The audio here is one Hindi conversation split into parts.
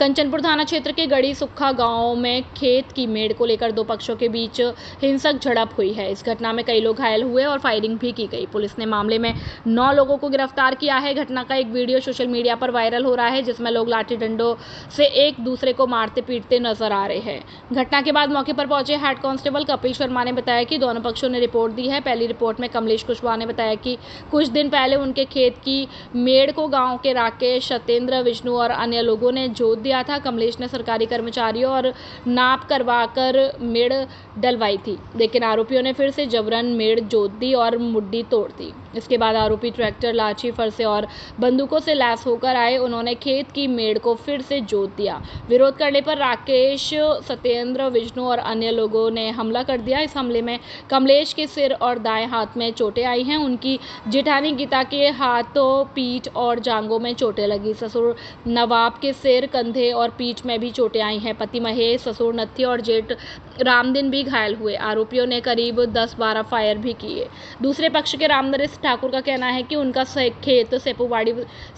कंचनपुर थाना क्षेत्र के गड़ी सुक्खा गांव में खेत की मेड़ को लेकर दो पक्षों के बीच हिंसक झड़प हुई है। इस घटना में कई लोग घायल हुए और फायरिंग भी की गई। पुलिस ने मामले में 9 लोगों को गिरफ्तार किया है। घटना का एक वीडियो सोशल मीडिया पर वायरल हो रहा है, जिसमें लोग लाठी डंडों से एक दूसरे को मारते पीटते नजर आ रहे हैं। घटना के बाद मौके पर पहुंचे हेड कांस्टेबल कपिल शर्मा ने बताया कि दोनों पक्षों ने रिपोर्ट दी है। पहली रिपोर्ट में कमलेश कुशवाहा ने बताया कि कुछ दिन पहले उनके खेत की मेड़ को गाँव के राकेश, सत्येंद्र, विष्णु और अन्य लोगों ने जोत दिया था। कमलेश ने सरकारी कर्मचारियों और नाप करवाकर मेड़ डलवाई थी, लेकिन आरोपियों ने फिर से जबरन मेड़ जोत दी और मुड्डी तोड़ दी। इसके बाद आरोपी ट्रैक्टर, लाठी, फरसे और बंदूकों से लैस होकर आए। उन्होंने खेत की मेड़ को फिर से जोत दिया। विरोध करने पर राकेश, सत्येंद्र, विष्णु और अन्य लोगों ने हमला कर दिया। इस हमले में कमलेश के सिर और दाएं हाथ में चोटें आई हैं। उनकी जेठानी गीता के हाथों, पीठ और जांघों में चोटें लगी। ससुर नवाब के सिर, कंधे और पीठ में भी चोटें आई हैं। पति महेश, ससुर नत्थी और जेठ रामदिन भी घायल हुए। आरोपियों ने करीब 10-12 फायर भी किए। दूसरे पक्ष के रामनरेश ठाकुर का कहना है कि उनका खेत सेपुवाड़ी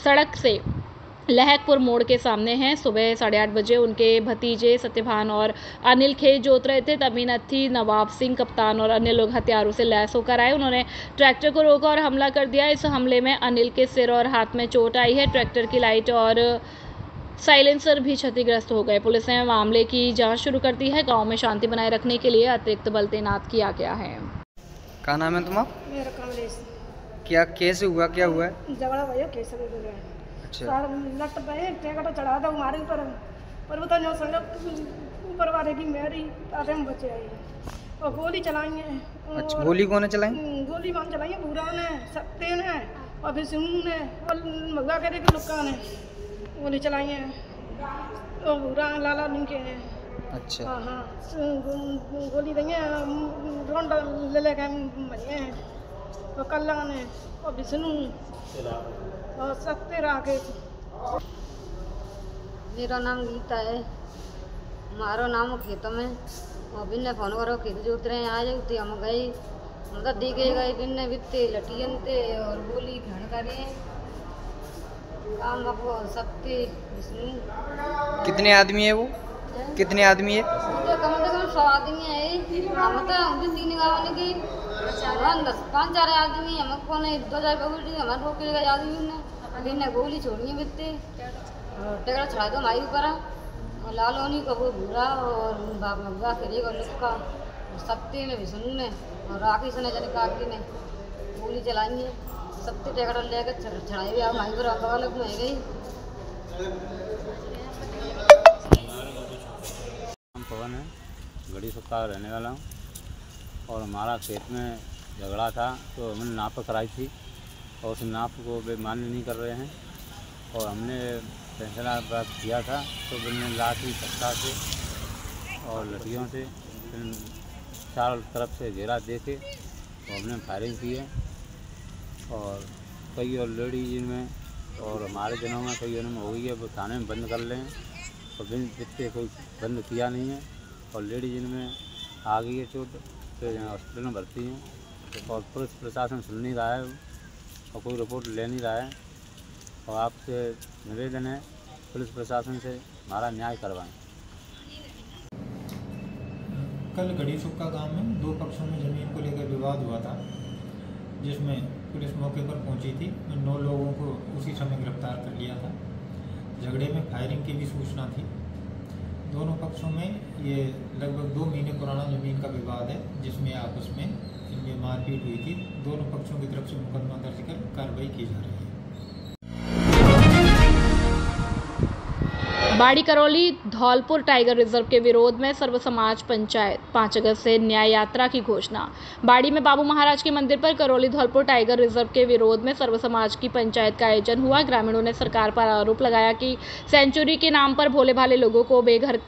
सड़क से लहकपुर मोड़ के सामने है। सुबह 8:30 बजे उनके भतीजे सत्यभान और अनिल खेत जोत रहे थे, तभी नत्थी, नवाब सिंह, कप्तान और अन्य लोग हथियारों से लैस होकर आए। उन्होंने ट्रैक्टर को रोका और हमला कर दिया। इस हमले में अनिल के सिर और हाथ में चोट आई है। ट्रैक्टर की लाइट और साइलेंसर भी क्षतिग्रस्त हो गए। पुलिस ने मामले की जांच शुरू कर दी है। गांव में शांति बनाए रखने के लिए अतिरिक्त बल तैनात किया गया है। क्या नाम है तुम्हारा? मेरा कमलेश। क्या कैसे हुआ, क्या हुआ है? झगड़ा भैया कैसे हो गया? अच्छा, लट पे टेकटा चढ़ा था हमारे ऊपर, पर बता जो संग ऊपर वाले की मेरी आते हम बचे आए और गोली चलाई है। अच्छा, गोली कौन है चलाई? गोली कौन चलाई है? भूरा ने, सत्ते ने और फिर सिंह ने और मगवा करे के लुक्का ने गोली चलाई है। और भूरा लाला निके हैं। अच्छा, हाँ हाँ, गोली देंगे रोंड ले लेके मरे हैं। और कल्ला ने और विष्णु और सत्य राकेश। मेरा नाम गीता है, मारो नाम खेतों में और बिन्ने फोन करो खेत जोत रहे हैं। आज उठे हम गए, मतलब दिखे गए बिन्ने बित्ते लटियन थे और गोली खड़ करे काम आपको सत्य विष्णु। कितने आदमी है वो? कितने आदमी है? कम से कम 100 आदमी है। हम तो 3 गाँव ने की 5-4 आदमी हमको ने 2 बगुटी हमारे रोके गए आदमी ने बिन्ने गोली छोड़ी बित्ते और टेकड़ा चढ़ा दो हमारे ऊपर और लालोनी को वो भूरा और बाबा खेले को लुक्का और सत्य ने विष्णु ने और राकेश ने जन काकी ने गोली चलाई है। सत्य टेकड़ा लेकर चढ़ाई हुई हमारे ऊपर बगल में गई। पवन है, गड़ी सुक्खा रहने वाला हूँ और हमारा खेत में झगड़ा था तो हमने नाप कराई थी और उस नाप को वे मान्य नहीं कर रहे हैं और हमने फैसला प्राप्त किया था तो बिन्ने लाठी, पत्ता से और लठियों से चारों तरफ से घेरा दे के तो हमने फायरिंग की है और कई और लेडीज इनमें और हमारे जनों में कई इनमें हो गई है। वो थाने में बंद कर लें और जितने कोई बंद किया नहीं है और लेडीज इनमें आ गई है चोट, तो हॉस्पिटल में भर्ती हैं और पुलिस प्रशासन सुन नहीं रहा है और कोई रिपोर्ट ले नहीं रहा है और आपसे निवेदन है पुलिस प्रशासन से हमारा न्याय करवाएं। कल गड़ी सुक्खा गांव में 2 पक्षों में ज़मीन को लेकर विवाद हुआ था, जिसमें पुलिस मौके पर पहुंची थी। 9 लोगों को उसी समय गिरफ्तार कर लिया था। झगड़े में फायरिंग की भी सूचना थी। दोनों पक्षों में ये लगभग 2 महीने पुराना ज़मीन का विवाद है, जिसमें आपस में इनमें मारपीट हुई थी। दोनों पक्षों की तरफ से मुकदमा दर्ज कर कार्रवाई की जा रही है। बाड़ी करौली धौलपुर टाइगर रिजर्व के विरोध में सर्व समाज पंचायत 5 अगस्त से न्याय यात्रा की घोषणा। बाड़ी में बाबू महाराज के मंदिर पर करौली धौलपुर टाइगर रिजर्व के विरोध में सर्व समाज की पंचायत का आयोजन हुआ। ग्रामीणों ने सरकार पर आरोप लगाया कि सेंचुरी के नाम पर भोले भाले लोगों को बेघर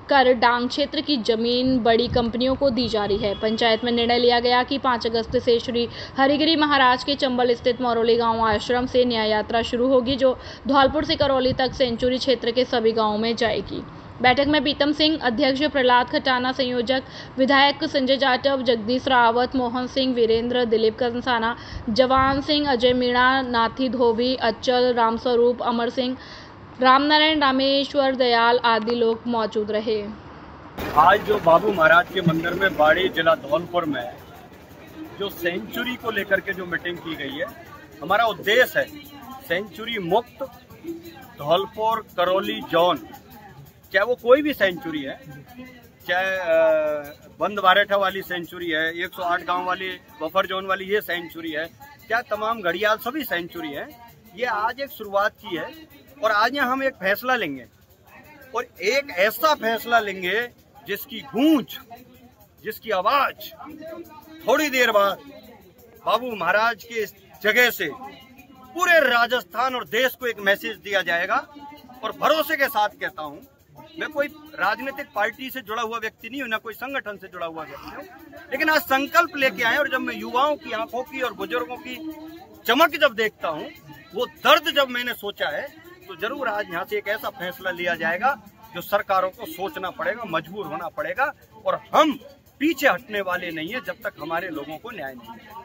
कर डांग क्षेत्र की जमीन बड़ी कंपनियों को दी जा रही है। पंचायत में निर्णय लिया गया कि 5 अगस्त से श्री हरिगिरी महाराज के चंबल स्थित मौरोली गांव आश्रम से न्याय यात्रा शुरू होगी, जो धौलपुर से करौली तक सेंचुरी क्षेत्र के सभी गांवों में जाएगी। बैठक में प्रीतम सिंह अध्यक्ष, प्रहलाद खटाना संयोजक, विधायक संजय जाटव, जगदीश रावत, मोहन सिंह, वीरेंद्र, दिलीप कंसाना, जवान सिंह, अजय मीणा, नाथी धोबी, अच्चल, रामस्वरूप, अमर सिंह, रामनारायण, रामेश्वर दयाल आदि लोग मौजूद रहे। आज जो बाबू महाराज के मंदिर में बाड़ी जिला धौलपुर में जो सेंचुरी को लेकर के जो मीटिंग की गई है, हमारा उद्देश्य है सेंचुरी मुक्त धौलपुर करौली जोन, चाहे वो कोई भी सेंचुरी है, चाहे बंद बारेठा वाली सेंचुरी है, 108 गांव वाली बफर जोन वाली ये सेंचुरी है, क्या तमाम घड़ियाल सभी सेंचुरी है। ये आज एक शुरुआत की है और आज यहाँ हम एक फैसला लेंगे और एक ऐसा फैसला लेंगे जिसकी गूंज, जिसकी आवाज थोड़ी देर बाद बाबू महाराज के इस जगह से पूरे राजस्थान और देश को एक मैसेज दिया जाएगा। और भरोसे के साथ कहता हूँ, मैं कोई राजनीतिक पार्टी से जुड़ा हुआ व्यक्ति नहीं हूँ, ना कोई संगठन से जुड़ा हुआ व्यक्ति हूँ, लेकिन आज संकल्प लेके आए और जब मैं युवाओं की आंखों की और बुजुर्गों की चमक जब देखता हूँ, वो दर्द जब मैंने सोचा है, तो जरूर आज यहाँ से एक ऐसा फैसला लिया जाएगा जो सरकारों को सोचना पड़ेगा, मजबूर होना पड़ेगा और हम पीछे हटने वाले नहीं है जब तक हमारे लोगों को न्याय नहीं मिलेगा।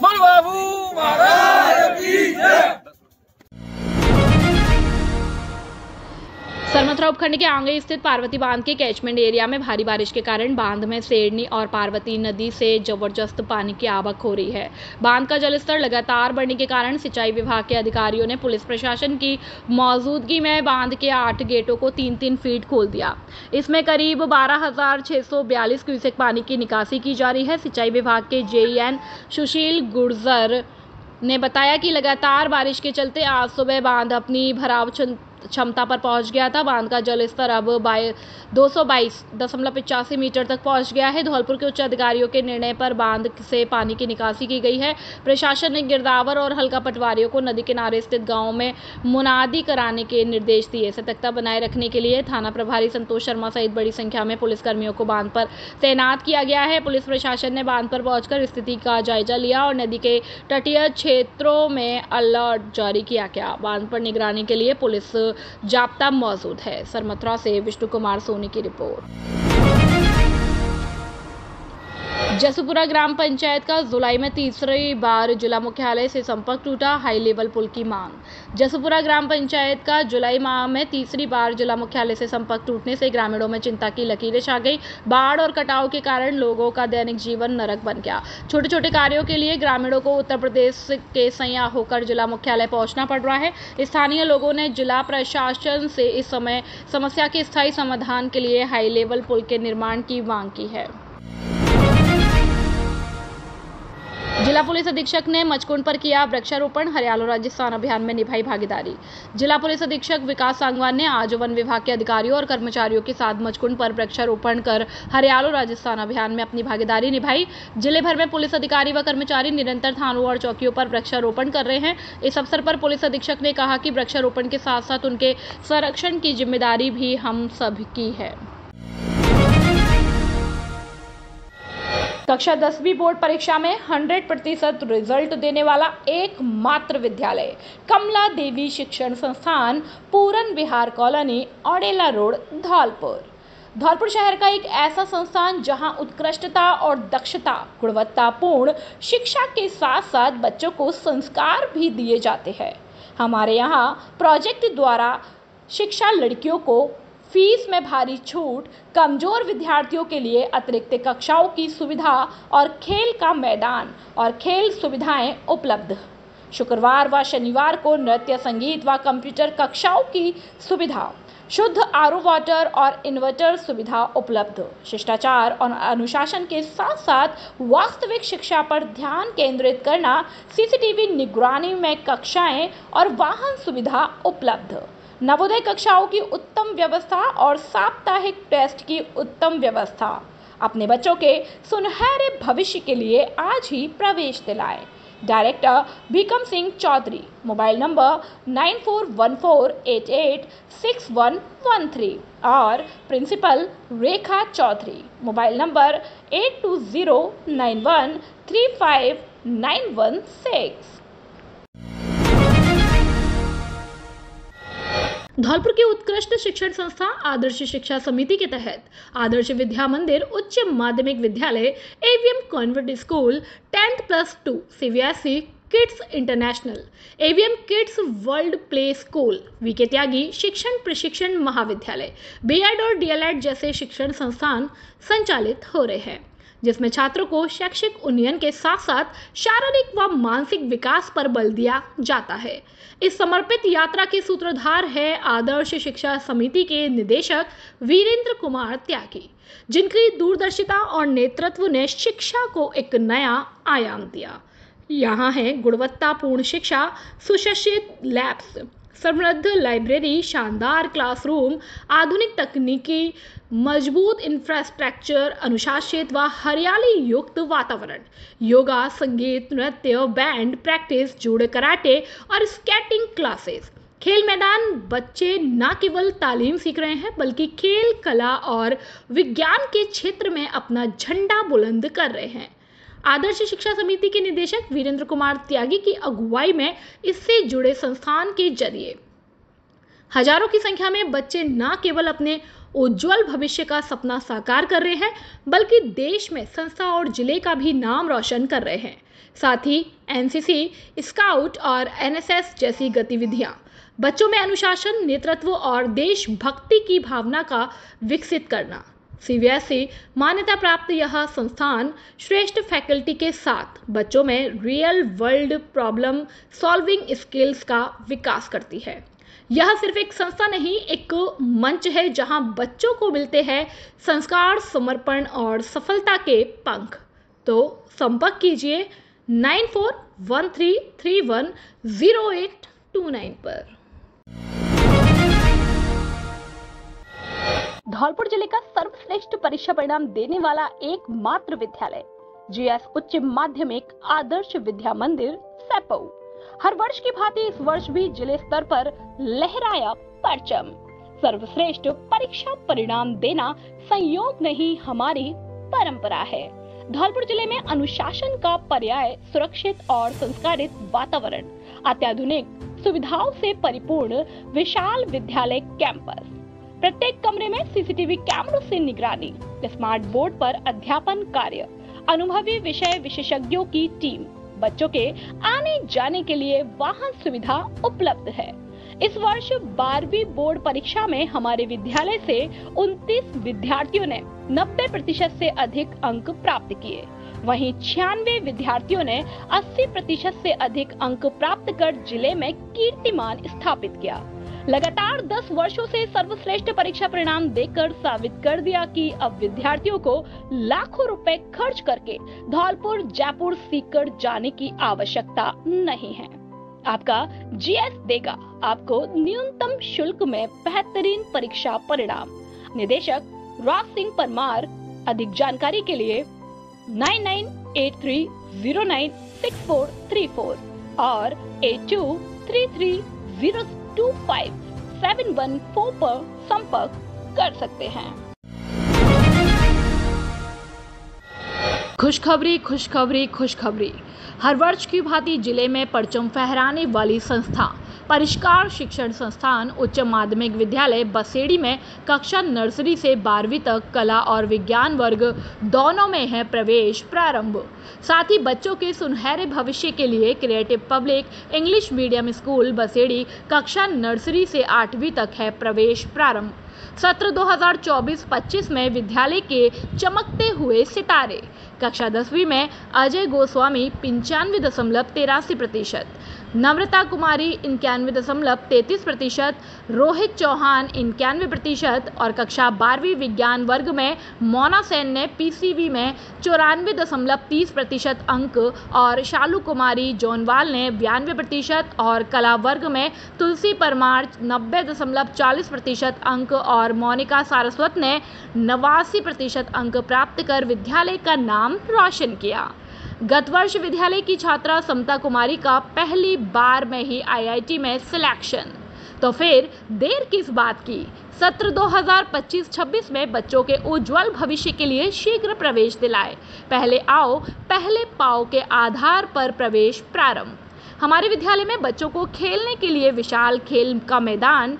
बाबू महाराज की जय। सरमथुरा उपखंड के आंगे स्थित पार्वती बांध के कैचमेंट एरिया में भारी बारिश के कारण बांध में सेरनी और पार्वती नदी से जबरदस्त पानी की आवक हो रही है। बांध का जलस्तर लगातार बढ़ने के कारण सिंचाई विभाग के अधिकारियों ने पुलिस प्रशासन की मौजूदगी में बांध के 8 गेटों को 3-3 फीट खोल दिया। इसमें करीब 12,642 क्यूसेक पानी की निकासी की जा रही है। सिंचाई विभाग के JEN सुशील गुर्जर ने बताया कि लगातार बारिश के चलते आज सुबह बांध अपनी भराव क्षमता पर पहुंच गया था। बांध का जलस्तर अब 222.85 मीटर तक पहुंच गया है। धौलपुर के उच्च अधिकारियों के निर्णय पर बांध से पानी की निकासी की गई है। प्रशासन ने गिरदावर और हल्का पटवारियों को नदी किनारे स्थित गांवों में मुनादी कराने के निर्देश दिए। सतर्कता बनाए रखने के लिए थाना प्रभारी संतोष शर्मा सहित बड़ी संख्या में पुलिसकर्मियों को बांध पर तैनात किया गया है। पुलिस प्रशासन ने बांध पर पहुंचकर स्थिति का जायजा लिया और नदी के तटीय क्षेत्रों में अलर्ट जारी किया गया। बांध पर निगरानी के लिए पुलिस जाप्ता मौजूद है। सरमथुरा से विष्णु कुमार सोनी की रिपोर्ट। जसूपुरा ग्राम पंचायत का जुलाई में तीसरी बार जिला मुख्यालय से संपर्क टूटा, हाई लेवल पुल की मांग। जसूपुरा ग्राम पंचायत का जुलाई माह में तीसरी बार जिला मुख्यालय से संपर्क टूटने से ग्रामीणों में चिंता की लकीरें छा गई। बाढ़ और कटाव के कारण लोगों का दैनिक जीवन नरक बन गया। छोटे छोटे कार्यों के लिए ग्रामीणों को उत्तर प्रदेश के सैया होकर जिला मुख्यालय पहुंचना पड़ रहा है। स्थानीय लोगों ने जिला प्रशासन से इस समय समस्या के स्थायी समाधान के लिए हाई लेवल पुल के निर्माण की मांग की है। जिला पुलिस अधीक्षक ने मचकुंड पर किया वृक्षारोपण, हरियालो राजस्थान अभियान में निभाई भागीदारी। जिला पुलिस अधीक्षक विकास सांगवान ने आज वन विभाग के अधिकारियों और कर्मचारियों के साथ मचकुंड पर वृक्षारोपण कर हरियालो राजस्थान अभियान में अपनी भागीदारी निभाई। जिले भर में पुलिस अधिकारी व कर्मचारी निरंतर थानों और चौकियों पर वृक्षारोपण कर रहे हैं। इस अवसर पर पुलिस अधीक्षक ने कहा कि वृक्षारोपण के साथ साथ उनके संरक्षण की जिम्मेदारी भी हम सब की है। कक्षा 10वीं बोर्ड परीक्षा में 100% रिजल्ट देने वाला एकमात्र विद्यालय कमला देवी शिक्षण संस्थान, पूरन विहार कॉलोनी, औडेला रोड, धौलपुर। धौलपुर शहर का एक ऐसा संस्थान जहां उत्कृष्टता और दक्षता, गुणवत्तापूर्ण शिक्षा के साथ साथ बच्चों को संस्कार भी दिए जाते हैं। हमारे यहाँ प्रोजेक्ट द्वारा शिक्षा, लड़कियों को फीस में भारी छूट, कमजोर विद्यार्थियों के लिए अतिरिक्त कक्षाओं की सुविधा और खेल का मैदान और खेल सुविधाएं उपलब्ध। शुक्रवार व शनिवार को नृत्य, संगीत व कंप्यूटर कक्षाओं की सुविधा, शुद्ध RO वाटर और इन्वर्टर सुविधा उपलब्ध। शिष्टाचार और अनुशासन के साथ साथ वास्तविक शिक्षा पर ध्यान केंद्रित करना, CCTV निगरानी में कक्षाएं और वाहन सुविधा उपलब्ध। नवोदय कक्षाओं की उत्तम व्यवस्था और साप्ताहिक टेस्ट की उत्तम व्यवस्था। अपने बच्चों के सुनहरे भविष्य के लिए आज ही प्रवेश दिलाएं। Director Bhikam Singh Chaudhary, mobile number 9414886113 और principal Rekha Chaudhary, mobile number 8209135916। Dholpur की उत्कृष्ट शिक्षण संस्था आदर्श शिक्षा समिति के तहत आदर्श विद्या मंदिर उच्च माध्यमिक विद्यालय AVM convent school 10+2 CBSE kids international, AVM kids world play school, VK Tyagi शिक्षण प्रशिक्षण महाविद्यालय, बीएड और डीएलएड जैसे शिक्षण संस्थान संचालित हो रहे हैं, जिसमें छात्रों को शैक्षिक उन्नयन के साथ साथ शारीरिक व मानसिक विकास पर बल दिया जाता है। इस समर्पित यात्रा के सूत्रधार है आदर्श शिक्षा समिति के निदेशक वीरेंद्र कुमार त्यागी, जिनकी दूरदर्शिता और नेतृत्व ने शिक्षा को एक नया आयाम दिया। यहाँ है गुणवत्तापूर्ण शिक्षा, सुसज्जित लैब्स, समृद्ध लाइब्रेरी, शानदार क्लासरूम, आधुनिक तकनीकी, मजबूत इंफ्रास्ट्रक्चर, अनुशासित व हरियाली युक्त वातावरण, योगा, संगीत, नृत्य, बैंड प्रैक्टिस, जूडो, कराटे और स्केटिंग क्लासेस, खेल मैदान। बच्चे न केवल तालीम सीख रहे हैं बल्कि खेल, कला और विज्ञान के क्षेत्र में अपना झंडा बुलंद कर रहे हैं। आदर्श शिक्षा समिति के निदेशक वीरेंद्र कुमार त्यागी की अगुवाई में इससे जुड़े संस्थान के जरिए हजारों की संख्या में बच्चे न केवल अपने उज्जवल भविष्य का सपना साकार कर रहे हैं बल्कि देश में संस्था और जिले का भी नाम रोशन कर रहे हैं। साथ ही एनसीसी, स्काउट और एनएसएस जैसी गतिविधियां बच्चों में अनुशासन, नेतृत्व और देशभक्ति की भावना का विकसित करना। सीबीएसई मान्यता प्राप्त यह संस्थान श्रेष्ठ फैकल्टी के साथ बच्चों में real world problem solving skills का विकास करती है। यह सिर्फ एक संस्था नहीं, एक मंच है जहां बच्चों को मिलते हैं संस्कार, समर्पण और सफलता के पंख। तो संपर्क कीजिए 9413310829 पर। धौलपुर जिले का सर्वश्रेष्ठ परीक्षा परिणाम देने वाला एकमात्र विद्यालय जीएस उच्च माध्यमिक आदर्श विद्या मंदिर सैपऊ हर वर्ष की भांति इस वर्ष भी जिले स्तर पर लहराया परचम। सर्वश्रेष्ठ परीक्षा परिणाम देना संयोग नहीं, हमारी परंपरा है। धौलपुर जिले में अनुशासन का पर्याय सुरक्षित और संस्कारित वातावरण, अत्याधुनिक सुविधाओं से परिपूर्ण विशाल विद्यालय कैंपस, प्रत्येक कमरे में सीसीटीवी कैमरों से निगरानी, स्मार्ट बोर्ड पर अध्यापन कार्य, अनुभवी विषय विशेषज्ञों की टीम, बच्चों के आने जाने के लिए वाहन सुविधा उपलब्ध है। इस वर्ष 12वीं बोर्ड परीक्षा में हमारे विद्यालय से 29 विद्यार्थियों ने 90% से अधिक अंक प्राप्त किए। वहीं 96 विद्यार्थियों ने 80% से अधिक अंक प्राप्त कर जिले में कीर्तिमान स्थापित किया। लगातार 10 वर्षों से सर्वश्रेष्ठ परीक्षा परिणाम देकर साबित कर दिया कि अब विद्यार्थियों को लाखों रुपए खर्च करके धौलपुर, जयपुर सीकर जाने की आवश्यकता नहीं है। आपका जीएस देगा आपको न्यूनतम शुल्क में बेहतरीन परीक्षा परिणाम। निदेशक राज सिंह परमार। अधिक जानकारी के लिए 9983096434 और 8233025714 पर संपर्क कर सकते हैं। खुशखबरी, खुशखबरी, खुशखबरी। हर वर्ष की भांति जिले में परचम फहराने वाली संस्था परिष्कार शिक्षण संस्थान उच्च माध्यमिक विद्यालय बसेड़ी में कक्षा नर्सरी से 12वीं तक कला और विज्ञान वर्ग दोनों में है प्रवेश प्रारंभ। साथ ही बच्चों के सुनहरे भविष्य के लिए creative public English medium school बसेड़ी कक्षा नर्सरी से 8वीं तक है प्रवेश प्रारंभ। सत्र 2024-25 में विद्यालय के चमकते हुए सितारे। कक्षा 10वीं में अजय गोस्वामी 95.83%, नम्रता कुमारी 91.33%, रोहित चौहान 91% और कक्षा 12वीं विज्ञान वर्ग में मोना सेन ने पीसीवी में 94.30% अंक और शालू कुमारी जोनवाल ने 92% और कला वर्ग में तुलसी परमार 90.40% अंक और मोनिका सारस्वत ने 89% अंक प्राप्त कर विद्यालय का नाम रोशन किया। गत वर्ष विद्यालय की छात्रा समता कुमारी का पहली बार में ही आईआईटी में सिलेक्शन। तो फिर देर किस बात की? सत्र 2025-26 में बच्चों के उज्जवल भविष्य के लिए शीघ्र प्रवेश दिलाए। पहले आओ पहले पाओ के आधार पर प्रवेश प्रारंभ। हमारे विद्यालय में बच्चों को खेलने के लिए विशाल खेल का मैदान,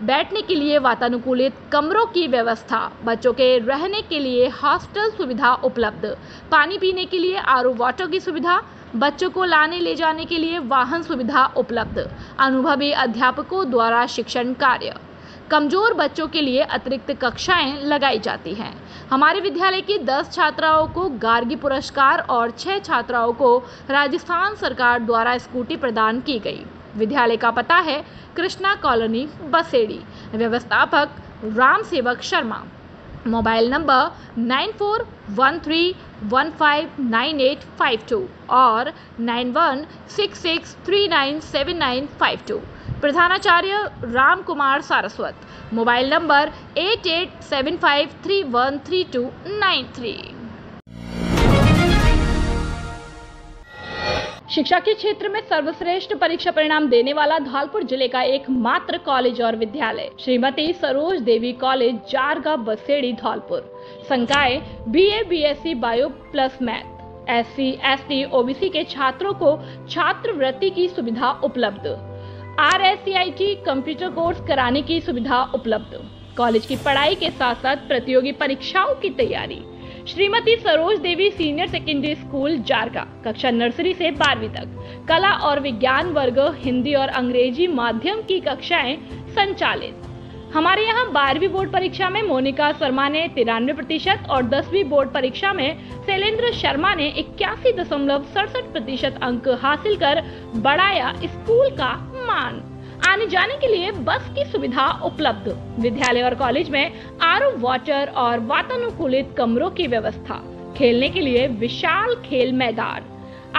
बैठने के लिए वातानुकूलित कमरों की व्यवस्था, बच्चों के रहने के लिए हॉस्टल सुविधा उपलब्ध, पानी पीने के लिए आरओ वाटर की सुविधा, बच्चों को लाने ले जाने के लिए वाहन सुविधा उपलब्ध, अनुभवी अध्यापकों द्वारा शिक्षण कार्य, कमजोर बच्चों के लिए अतिरिक्त कक्षाएं लगाई जाती हैं। हमारे विद्यालय की 10 छात्राओं को गार्गी पुरस्कार और 6 छात्राओं को राजस्थान सरकार द्वारा स्कूटी प्रदान की गई। विद्यालय का पता है कृष्णा कॉलोनी, बसेड़ी। व्यवस्थापक राम सेवक शर्मा। मोबाइल नंबर 9413159852 और 9166397952। प्रधानाचार्य राम कुमार सारस्वत। Mobile number 8875313293। शिक्षा के क्षेत्र में सर्वश्रेष्ठ परीक्षा परिणाम देने वाला धौलपुर जिले का एकमात्र कॉलेज और विद्यालय श्रीमती सरोज देवी कॉलेज, जारगा, बसेड़ी, धौलपुर। संकाय BA BSc bio plus math. SC ST OBC के छात्रों को छात्रवृत्ति की सुविधा उपलब्ध। RSCIT कंप्यूटर कोर्स कराने की सुविधा उपलब्ध। कॉलेज की पढ़ाई के साथ साथ प्रतियोगी परीक्षाओं की तैयारी। श्रीमती सरोज देवी सीनियर सेकेंडरी स्कूल, जारगा, कक्षा नर्सरी से 12वीं तक। कला और विज्ञान वर्ग, हिंदी और अंग्रेजी माध्यम की कक्षाएं संचालित। हमारे यहाँ 12वीं बोर्ड परीक्षा में मोनिका शर्मा ने 93% और 10वीं बोर्ड परीक्षा में शैलेंद्र शर्मा ने 81.67% अंक हासिल कर बढ़ाया स्कूल का मान। आने जाने के लिए बस की सुविधा उपलब्ध। विद्यालय और कॉलेज में RO वाटर और वातानुकूलित कमरों की व्यवस्था। खेलने के लिए विशाल खेल मैदान।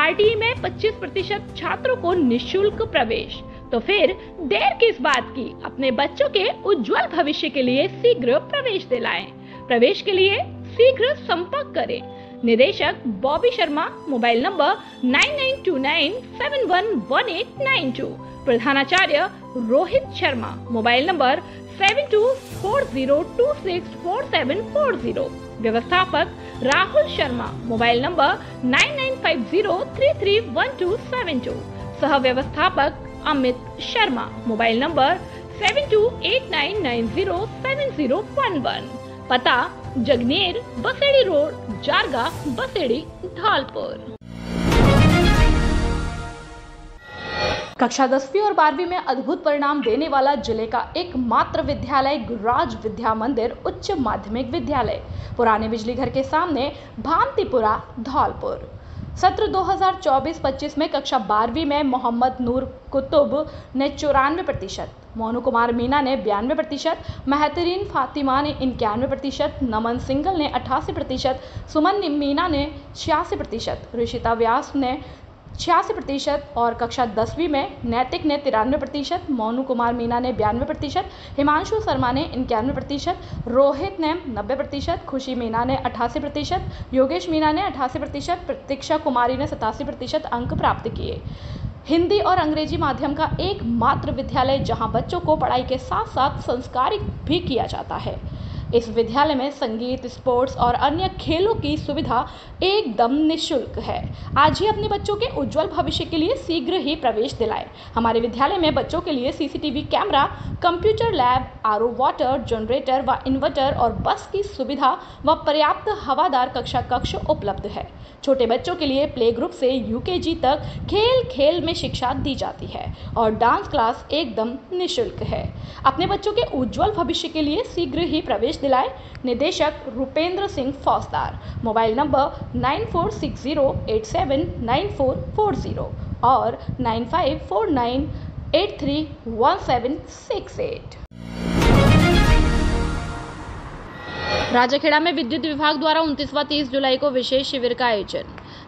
RTE में 25% छात्रों को निःशुल्क प्रवेश। तो फिर देर किस बात की, अपने बच्चों के उज्जवल भविष्य के लिए शीघ्र प्रवेश दिलाएं। प्रवेश के लिए शीघ्र संपर्क करें। निदेशक बॉबी शर्मा। Mobile number 9929711892। प्रधानाचार्य रोहित शर्मा। Mobile number 7240264740। व्यवस्थापक राहुल शर्मा। Mobile number 9950331272। सह व्यवस्थापक अमित शर्मा। Mobile number 7289907011। पता जगनेर, बसेड़ी रोड, जारगा, बसेड़ी, धौलपुर। कक्षा 10वीं और 12वीं में अद्भुत परिणाम देने वाला जिले का एकमात्र विद्यालय गुरुराज विद्या मंदिर उच्च माध्यमिक विद्यालय, पुराने बिजली घर के सामने, भामतीपुरा, धौलपुर। सत्र 2024-25 में कक्षा 12वीं में मोहम्मद नूर कुतुब ने 94%, मोनू कुमार मीना ने 92%, महतरीन फातिमा ने 91%, नमन सिंगल ने 88%, सुमन मीना ने 86%, ऋषिता व्यास ने 86% और कक्षा 10वीं में नैतिक ने 93%, मोनू कुमार मीना ने 92%, हिमांशु शर्मा ने 91%, रोहित ने 90%, खुशी मीना ने 88%, योगेश मीना ने 88%, प्रतीक्षा कुमारी ने 87% अंक प्राप्त किए। हिंदी और अंग्रेजी माध्यम का एकमात्र विद्यालय जहां बच्चों को पढ़ाई के साथ साथ संस्कारित भी किया जाता है। इस विद्यालय में संगीत, स्पोर्ट्स और अन्य खेलों की सुविधा एकदम निःशुल्क है। आज ही अपने बच्चों के उज्जवल भविष्य के लिए शीघ्र ही प्रवेश दिलाएं। हमारे विद्यालय में बच्चों के लिए CCTV camera, computer lab, RO water, generator व इन्वर्टर और बस की सुविधा व पर्याप्त हवादार कक्ष उपलब्ध है। छोटे बच्चों के लिए प्ले ग्रुप से UKG तक खेल खेल में शिक्षा दी जाती है और डांस क्लास एकदम निःशुल्क है। अपने बच्चों के उज्जवल भविष्य के लिए शीघ्र ही प्रवेश दिलाएं। निदेशक रुपेंद्र सिंह फौजदार। मोबाइल नंबर 9460879440 और 9549831768। राजाखेड़ा में विद्युत विभाग द्वारा 29 व 30 जुलाई को विशेष शिविर का आयोजन।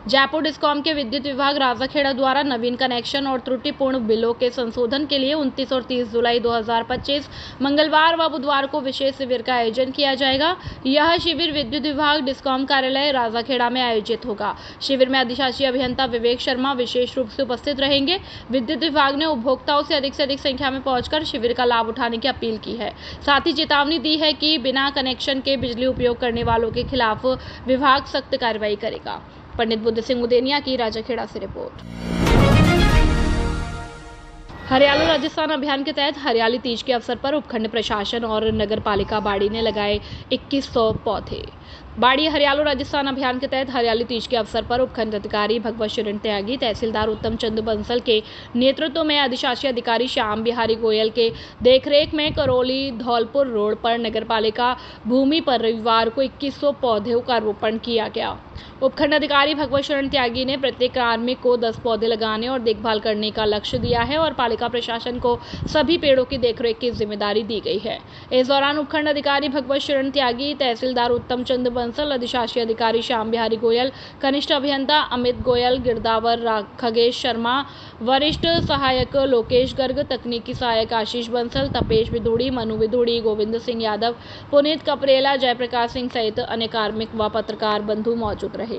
जयपुर डिस्कॉम के विद्युत विभाग राजाखेड़ा द्वारा नवीन कनेक्शन और त्रुटिपूर्ण बिलों के संशोधन के लिए 29 और 30 जुलाई 2025 मंगलवार व बुधवार को विशेष शिविर का आयोजन किया जाएगा। यह शिविर विद्युत विभाग डिस्कॉम कार्यालय राजाखेड़ा में आयोजित होगा। शिविर में अधिशासी अभियंता विवेक शर्मा विशेष रूप से उपस्थित रहेंगे। विद्युत विभाग ने उपभोक्ताओं से अधिक संख्या में पहुंचकर शिविर का लाभ उठाने की अपील की है। साथ ही चेतावनी दी है कि बिना कनेक्शन के बिजली उपयोग करने वालों के खिलाफ विभाग सख्त कार्रवाई करेगा। पंडित बुद्ध सिंह उदेनिया की राजाखेड़ा से रिपोर्ट। हरियाली राजस्थान अभियान के तहत हरियाली तीज के अवसर पर उपखंड प्रशासन और नगर पालिका बाड़ी ने लगाए 2100 पौधे। बाड़ी हरियालो राजस्थान अभियान के तहत हरियाली तीज के अवसर पर उपखंड अधिकारी भगवत शरण त्यागी, तहसीलदार उत्तम चंद बंसल के नेतृत्व में अधिशासी अधिकारी श्याम बिहारी गोयल के देखरेख में करौली धौलपुर रोड पर नगरपालिका भूमि पर रविवार को 2100 पौधों का रोपण किया गया। उपखंड अधिकारी भगवत शरण त्यागी ने प्रत्येक कार्मिक को 10 पौधे लगाने और देखभाल करने का लक्ष्य दिया है और पालिका प्रशासन को सभी पेड़ों की देखरेख की जिम्मेदारी दी गई है। इस दौरान उपखंड अधिकारी भगवत शरण त्यागी, तहसीलदार उत्तम चंद बंसल, अधिशासी अधिकारी श्याम बिहारी गोयल, कनिष्ठ अभियंता अमित गोयल, गिरदावर खगेश शर्मा, वरिष्ठ सहायक लोकेश गर्ग, तकनीकी सहायक आशीष बंसल, तपेश विधुड़ी, मनु विधुड़ी, गोविंद सिंह यादव, पुनीत कपरेला, जयप्रकाश सिंह सहित अन्य कार्मिक व पत्रकार बंधु मौजूद रहे।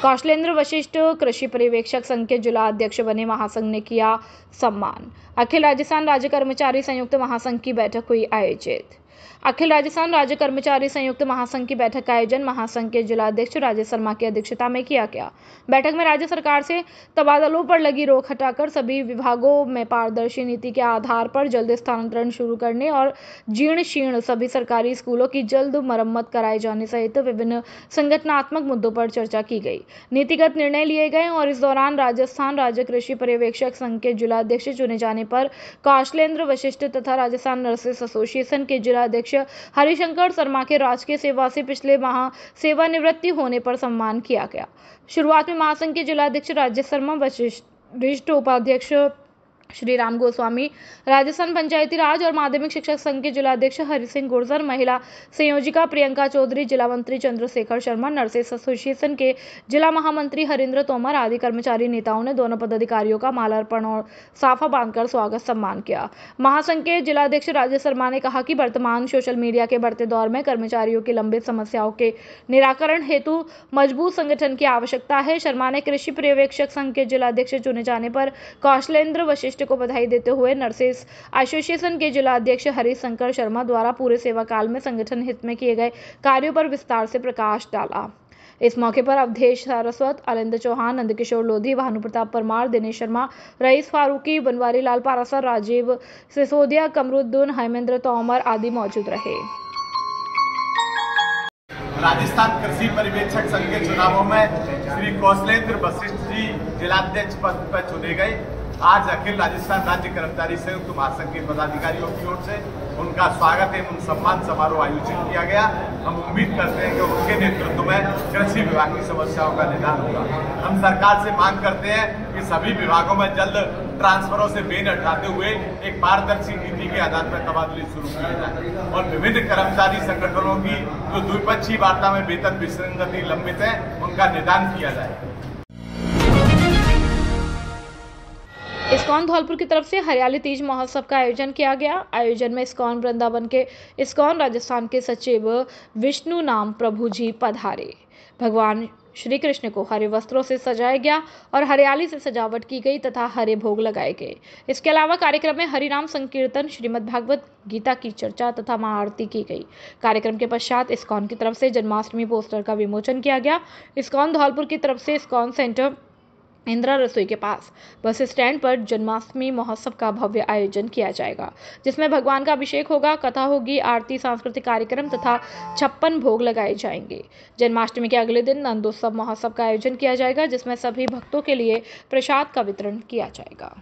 कौशलेंद्र वशिष्ठ कृषि पर्यवेक्षक संघ के जिला अध्यक्ष बने, महासंघ ने किया सम्मान। अखिल राजस्थान राज्य कर्मचारी संयुक्त महासंघ की बैठक हुई आयोजित। अखिल राजस्थान राज्य कर्मचारी संयुक्त महासंघ की बैठक का आयोजन महासंघ के जिला अध्यक्ष राजेश शर्मा की अध्यक्षता में किया गया। बैठक में राज्य सरकार से तबादलों पर लगी रोक हटाकर सभी विभागों में पारदर्शी नीति के आधार पर जल्द स्थानांतरण शुरू करने और जीर्ण शीर्ण सभी सरकारी स्कूलों की जल्द मरम्मत कराए जाने सहित विभिन्न संगठनात्मक मुद्दों पर चर्चा की गई। नीतिगत निर्णय लिए गए और इस दौरान राजस्थान राज्य कृषि पर्यवेक्षक संघ के जिला अध्यक्ष चुने जाने पर कौशलेंद्र वशिष्ठ तथा राजस्थान नर्सेस एसोसिएशन के जिला अध्यक्ष हरिशंकर शर्मा के राजकीय सेवा से पिछले माह सेवानिवृत्ति होने पर सम्मान किया गया। शुरुआत में महासंघ के जिला अध्यक्ष राजेश शर्मा, वरिष्ठ उपाध्यक्ष श्री राम गोस्वामी, राजस्थान पंचायती राज और माध्यमिक शिक्षक संघ के जिला अध्यक्ष हरि सिंह गुर्जर, महिला संयोजिका प्रियंका चौधरी, जिला मंत्री चंद्रशेखर शर्मा, नर्सेस एसोसिएशन के जिला महामंत्री हरिंद्र तोमर आदि कर्मचारी नेताओं ने दोनों पदाधिकारियों का मालार्पण और साफा बांधकर स्वागत सम्मान किया। महासंघ के जिला अध्यक्ष राजेश शर्मा ने कहा कि वर्तमान सोशल मीडिया के बढ़ते दौर में कर्मचारियों की लंबित समस्याओं के निराकरण हेतु मजबूत संगठन की आवश्यकता है। शर्मा ने कृषि पर्यवेक्षक संघ के जिला अध्यक्ष चुने जाने पर कौशलेंद्र वशिष्ठ को बधाई देते हुए नर्सेस एसोसिएशन के जिला अध्यक्ष हरिशंकर शर्मा द्वारा पूरे सेवा काल में संगठन हित में किए गए कार्यों पर विस्तार से प्रकाश डाला। इस मौके पर अवधेश सारस्वत, अलिंद चौहान, नंदकिशोर लोधी, भानु प्रताप परमार, दिनेश शर्मा, रईस फारूकी, बनवारी लाल पारासर, राजीव सिसोदिया, कमरुद्दीन, हेमेंद्र तोमर आदि मौजूद रहे। राजस्थान कृषि पर्यवेक्षक संघ के चुनावों में श्री कौशलेंद्र वशिष्ठ जी जिलाध्यक्ष पद पर चुने गए। आज अखिल राजस्थान राज्य कर्मचारी संयुक्त महासंघ के पदाधिकारियों की ओर से उनका स्वागत एवं सम्मान समारोह आयोजित किया गया। हम उम्मीद करते हैं कि उनके नेतृत्व में कृषि विभाग की समस्याओं का निदान होगा। हम सरकार से मांग करते हैं कि सभी विभागों में जल्द ट्रांसफरों से बेन हटाते हुए एक पारदर्शी नीति के आधार पर तबादले शुरू किए जाए और विभिन्न कर्मचारी संगठनों की जो द्विपक्षीय वार्ता में वेतन विसंगति लंबित है उनका निदान किया जाए। इस्कॉन धौलपुर की तरफ से हरियाली तीज महोत्सव का आयोजन किया गया। आयोजन में इस्कॉन वृंदावन के इस्कॉन राजस्थान के सचिव विष्णु नाम प्रभु जी पधारे। भगवान श्री कृष्ण को हरे वस्त्रों से सजाया गया और हरियाली से सजावट की गई तथा हरे भोग लगाए गए। इसके अलावा कार्यक्रम में हरिनाम संकीर्तन, श्रीमद् भागवत गीता की चर्चा तथा महाआरती की गई। कार्यक्रम के पश्चात इस्कॉन की तरफ से जन्माष्टमी पोस्टर का विमोचन किया गया। इस्कॉन धौलपुर की तरफ से इस्कॉन सेंटर इंदिरा रसोई के पास बस स्टैंड पर जन्माष्टमी महोत्सव का भव्य आयोजन किया जाएगा, जिसमें भगवान का अभिषेक होगा, कथा होगी, आरती, सांस्कृतिक कार्यक्रम तथा 56 भोग लगाए जाएंगे। जन्माष्टमी के अगले दिन नंदोत्सव महोत्सव का आयोजन किया जाएगा, जिसमें सभी भक्तों के लिए प्रसाद का वितरण किया जाएगा।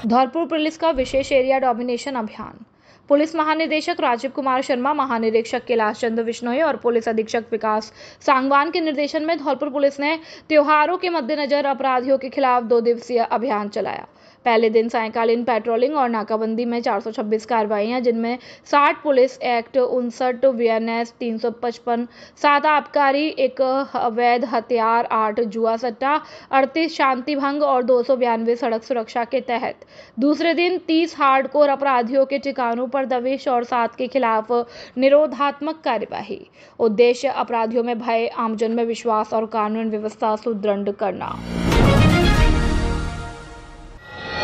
धौलपुर पुलिस का विशेष एरिया डोमिनेशन अभियान। पुलिस महानिदेशक राजीव कुमार शर्मा, महानिरीक्षक कैलाश चंद्र बिश्नोई और पुलिस अधीक्षक विकास सांगवान के निर्देशन में धौलपुर पुलिस ने त्योहारों के मद्देनजर अपराधियों के खिलाफ 2 दिवसीय अभियान चलाया। पहले दिन सायंकालीन पेट्रोलिंग और नाकाबंदी में 426 कार्रवाइयां, जिनमें 60 पुलिस एक्ट, 59 वीएनएस 355, 7 आबकारी, 1 अवैध हथियार, 8 जुआ सट्टा, 38 शांति भंग और 292 सड़क सुरक्षा के तहत। दूसरे दिन 30 हार्डकोर अपराधियों के ठिकानों पर दबिश और 7 के खिलाफ निरोधात्मक कार्यवाही। उद्देश्य अपराधियों में भय, आमजन में विश्वास और कानून व्यवस्था सुदृढ़ करना।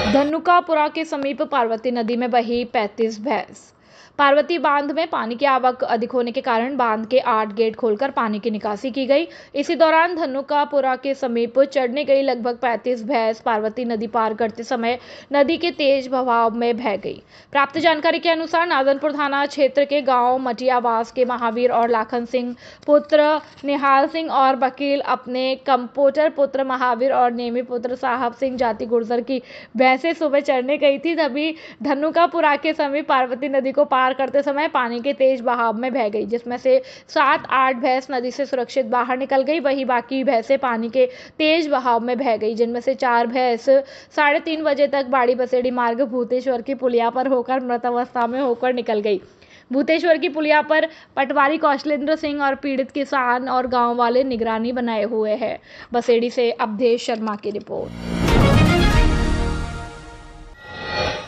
धनुकापुरा के समीप पार्वती नदी में बही 35 भैंस। पार्वती बांध में पानी की आवक अधिक होने के कारण बांध के 8 गेट खोलकर पानी की निकासी की गई। इसी दौरान धनुकापुरा के समीप चढ़ने गई लगभग 35 भैंस पार्वती नदी पार करते समय नदी के तेज बहाव में बह गई। प्राप्त जानकारी के अनुसार नादनपुर थाना क्षेत्र के गांव मटियावास के महावीर और लाखन सिंह पुत्र निहाल सिंह और वकील अपने कंपोटर पुत्र महावीर और नेमी पुत्र साहब सिंह जाति गुर्जर की भैंसें सुबह चढ़ने गई थी, तभी धनुकापुरा के समीप पार्वती नदी को पार करते समय पानी के तेज बहाव में बह गई, जिसमें से 7-8 भैंस नदी से सुरक्षित बाहर निकल गई। वहीं बाकी भैंसें पानी के तेज बहाव में बह गई, जिनमें से 4 भैंस 3:30 बजे तक बाड़ी बसेड़ी मार्ग भूतेश्वर की पुलिया पर होकर मृत अवस्था में होकर निकल गई। भूतेश्वर की पुलिया पर पटवारी कौशलेंद्र सिंह और पीड़ित किसान और गांव वाले निगरानी बनाए हुए हैं। बसेड़ी से अवधेश शर्मा की रिपोर्ट।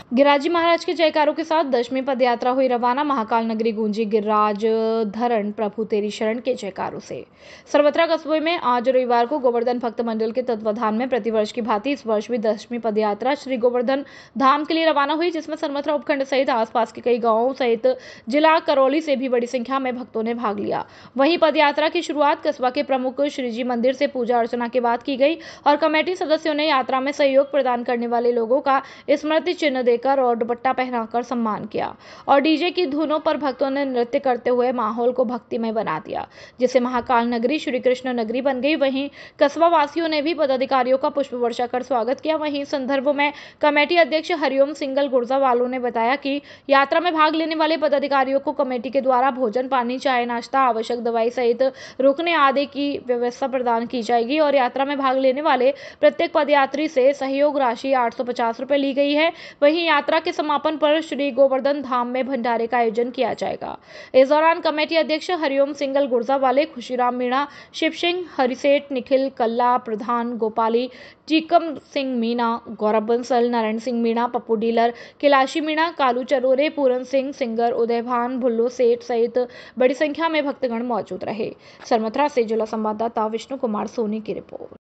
गिरिराज महाराज के जयकारों के साथ 10वीं पदयात्रा हुई रवाना। महाकाल नगरी गूंजी गिरिराज धरण प्रभु तेरी शरण के जयकारों से। सरवत्रा कस्बे में आज रविवार को गोवर्धन भक्त मंडल के तत्वाधान में प्रतिवर्ष की भांति इस वर्ष भी 10वीं पदयात्रा श्री गोवर्धन धाम के लिए रवाना हुई, जिसमें सरवत्रा उपखंड सहित आसपास के कई गांवों सहित जिला करौली से भी बड़ी संख्या में भक्तों ने भाग लिया। वहीं पदयात्रा की शुरुआत कस्बा के प्रमुख श्रीजी मंदिर से पूजा अर्चना के बाद की गई और कमेटी सदस्यों ने यात्रा में सहयोग प्रदान करने वाले लोगों का स्मृति चिन्ह देकर और दुपट्टा पहनाकर सम्मान किया और डीजे की धुनों पर भक्तों ने नृत्य करते हुए माहौल को भक्तिमय बना दिया, जिससे महाकाल नगरी श्री कृष्ण नगरी बन गई। वहीं कस्बा वासियों ने भी पदाधिकारियों का पुष्प वर्षा कर स्वागत किया। वहीं इस संदर्भ में कमेटी अध्यक्ष हरिओम सिंगल गुर्जा वालों ने बताया कि यात्रा में भाग लेने वाले पदाधिकारियों को कमेटी के द्वारा भोजन पानी चाय नाश्ता आवश्यक दवाई सहित रुकने आदि की व्यवस्था प्रदान की जाएगी और यात्रा में भाग लेने वाले प्रत्येक पदयात्री से सहयोग राशि 850 रुपए ली गई है। वहीं यात्रा के समापन पर श्री गोवर्धन धाम में भंडारे का आयोजन किया जाएगा। इस दौरान कमेटी अध्यक्ष हरिओम सिंगल गुर्जा वाले, खुशीराम मीणा, शिव सिंह, हरिसेठ, निखिल कल्ला, प्रधान गोपाली, टीकम सिंह मीणा, गौरव बंसल, नारायण सिंह मीणा, पप्पू डीलर, कैलाशी मीणा, कालू चरोरे, पूरन सिंह, सिंगर उदयभान, भुल्लो सेठ सहित बड़ी संख्या में भक्तगण मौजूद रहे। सरमथुरा से जिला संवाददाता विष्णु कुमार सोनी की रिपोर्ट।